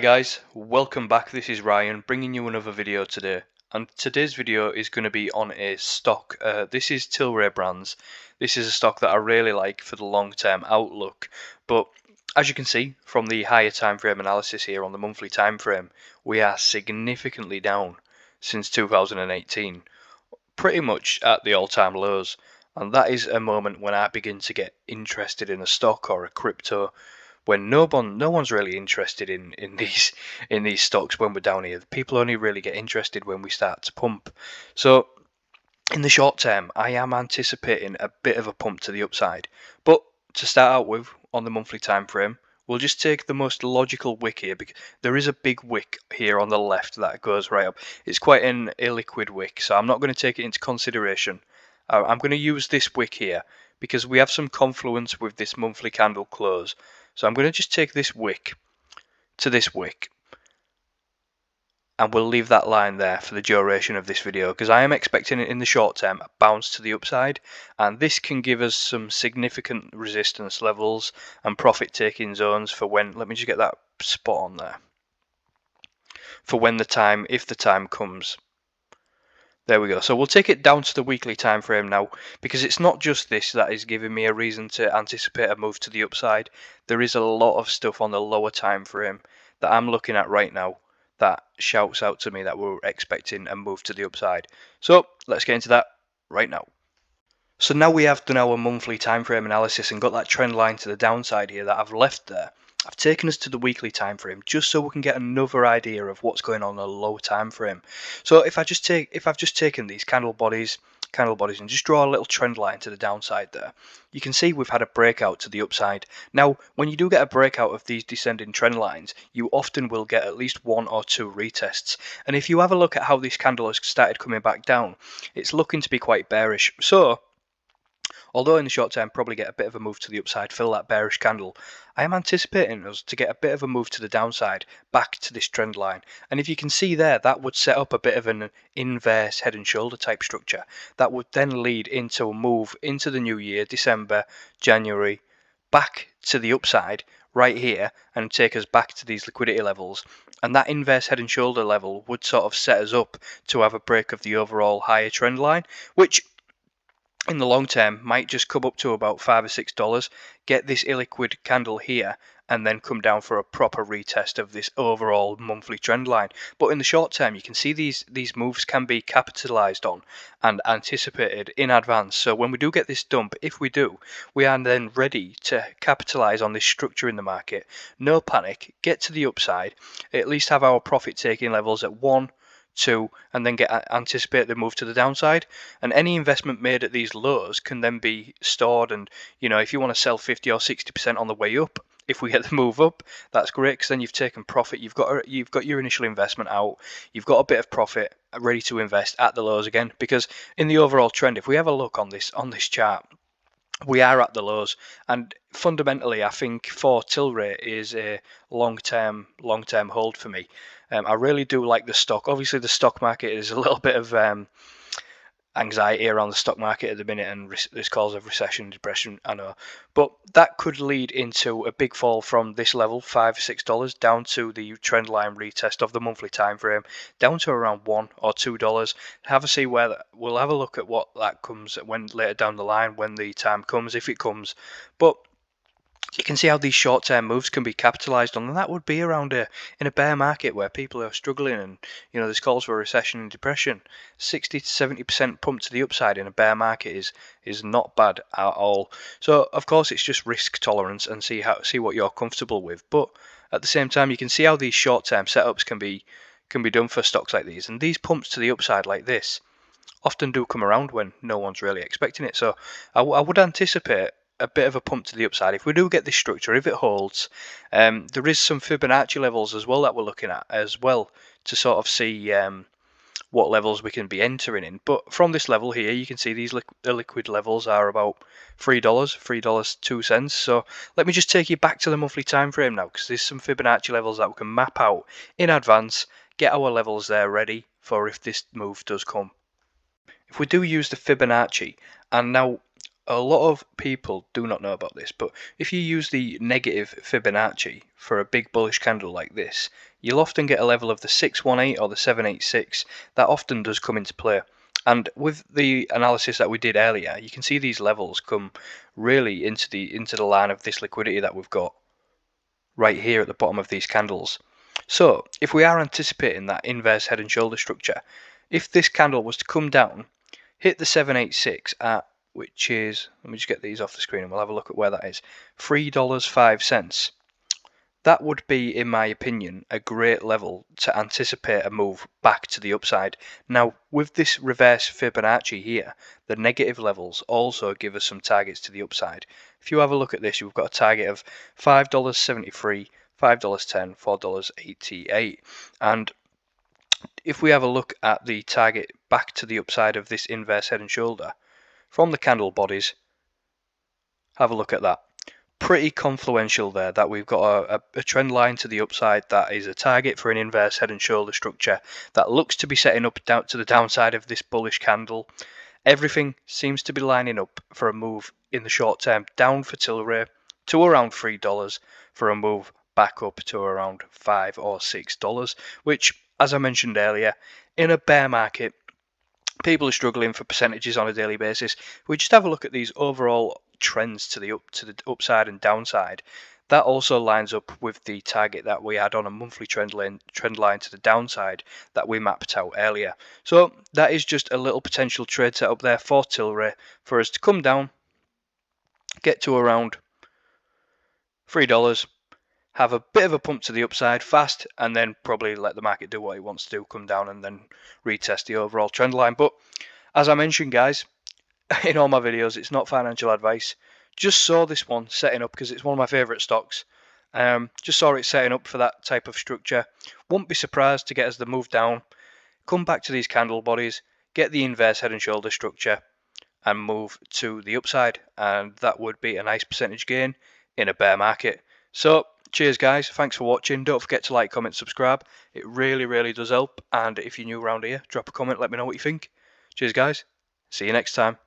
guys, welcome back. This is Ryan bringing you another video today, and today's video is going to be on a stock. This is Tilray brands. This is a stock that I really like for the long-term outlook, but as you can see from the higher time frame analysis here on the monthly time frame, we are significantly down since 2018, pretty much at the all-time lows, and that is a moment when I begin to get interested in a stock or a crypto, when no one's really interested in these stocks when we're down here. People only really get interested when we start to pump. So in the short term, I am anticipating a bit of a pump to the upside. But to start out with, on the monthly time frame, we'll just take the most logical wick here, because there is a big wick here on the left that goes right up. It's quite an illiquid wick, so I'm not going to take it into consideration. I'm going to use this wick here because we have some confluence with this monthly candle close. So I'm going to just take this wick to this wick, and we'll leave that line there for the duration of this video, because I am expecting it in the short term a bounce to the upside, and this can give us some significant resistance levels and profit taking zones for when, let me just get that spot on there, for when if the time comes. There we go. So we'll take it down to the weekly time frame now, because it's not just this that is giving me a reason to anticipate a move to the upside. There is a lot of stuff on the lower time frame that I'm looking at right now that shouts out to me that we're expecting a move to the upside. So let's get into that right now. So now we have done our monthly time frame analysis and got that trend line to the downside here that I've left there. I've taken us to the weekly time frame just so we can get another idea of what's going on a low time frame. So if I've just taken these candle bodies and just draw a little trend line to the downside there, you can see we've had a breakout to the upside. Now, when you do get a breakout of these descending trend lines, you often will get at least one or two retests. And if you have a look at how this candle has started coming back down, it's looking to be quite bearish. So although in the short term probably get a bit of a move to the upside, fill that bearish candle, I am anticipating us to get a bit of a move to the downside back to this trend line. And if you can see there, that would set up a bit of an inverse head and shoulder type structure that would then lead into a move into the new year, December, January, back to the upside right here, and take us back to these liquidity levels. And that inverse head and shoulder level would sort of set us up to have a break of the overall higher trend line, which in the long term might just come up to about $5 or $6, get this illiquid candle here, and then come down for a proper retest of this overall monthly trend line. But in the short term, you can see these moves can be capitalized on and anticipated in advance. So when we do get this dump, if we do, we are then ready to capitalize on this structure in the market. No panic, get to the upside, at least have our profit taking levels at 1, 2, and then anticipate the move to the downside. And any investment made at these lows can then be stored, and if you want to sell 50 or 60% on the way up, if we get the move up, that's great, because then you've taken profit, you've got your initial investment out, you've got a bit of profit ready to invest at the lows again. Because in the overall trend, if we have a look on this chart, we are at the lows, and fundamentally I think for Tilray is a long-term hold for me. I really do like the stock. Obviously the stock market is a little bit of anxiety around the stock market at the minute, and there's calls of recession, depression, I know, but that could lead into a big fall from this level, $5 or $6, down to the trend line retest of the monthly time frame, down to around $1 or $2. We'll have a look at what that comes when later down the line, when the time comes, if it comes. But you can see how these short-term moves can be capitalized on, and that would be around in a bear market where people are struggling, and there's calls for recession and depression. 60 to 70% pump to the upside in a bear market is not bad at all. So of course it's just risk tolerance and see what you're comfortable with. But at the same time, you can see how these short-term setups can be done for stocks like these, and these pumps to the upside like this often do come around when no one's really expecting it. So I would anticipate a bit of a pump to the upside if we do get this structure, if it holds. There is some Fibonacci levels as well that we're looking at as well to sort of see what levels we can be entering in. But from this level here, you can see these liquid levels are about $3.02. So let me just take you back to the monthly time frame now, because there's some Fibonacci levels that we can map out in advance, get our levels there ready for if this move does come. If we do use the Fibonacci, and now a lot of people do not know about this, but if you use the negative Fibonacci for a big bullish candle like this, you'll often get a level of the 618 or the 786. That often does come into play. And with the analysis that we did earlier, you can see these levels come really into the line of this liquidity that we've got right here at the bottom of these candles. So if we are anticipating that inverse head and shoulder structure, if this candle was to come down, hit the 786 at, which is, let me just get these off the screen and we'll have a look at where that is, $3.05. That would be, in my opinion, a great level to anticipate a move back to the upside. Now, with this reverse Fibonacci here, the negative levels also give us some targets to the upside. If you have a look at this, you've got a target of $5.73, $5.10, $4.88. And if we have a look at the target back to the upside of this inverse head and shoulder, from the candle bodies, have a look at that. Pretty confluential there, that we've got a trend line to the upside that is a target for an inverse head and shoulder structure that looks to be setting up down to the downside of this bullish candle. Everything seems to be lining up for a move in the short term down for Tilray to around $3 for a move back up to around $5 or $6, which, as I mentioned earlier, in a bear market, people are struggling for percentages on a daily basis. We just have a look at these overall trends to the upside and downside. That also lines up with the target that we had on a monthly trend line to the downside that we mapped out earlier. So that is just a little potential trade setup there for Tilray for us to come down, get to around $3, have a bit of a pump to the upside fast, and then probably let the market do what it wants to do, come down and then retest the overall trend line. But as I mentioned, guys, in all my videos, it's not financial advice. Just saw this one setting up because it's one of my favorite stocks. Just saw it setting up for that type of structure. Won't be surprised to get as the move down, come back to these candle bodies, get the inverse head and shoulder structure, and move to the upside, and that would be a nice percentage gain in a bear market. So cheers, guys, thanks for watching. Don't forget to like, comment, subscribe. It really does help. And if you're new around here, drop a comment, let me know what you think. Cheers, guys, see you next time.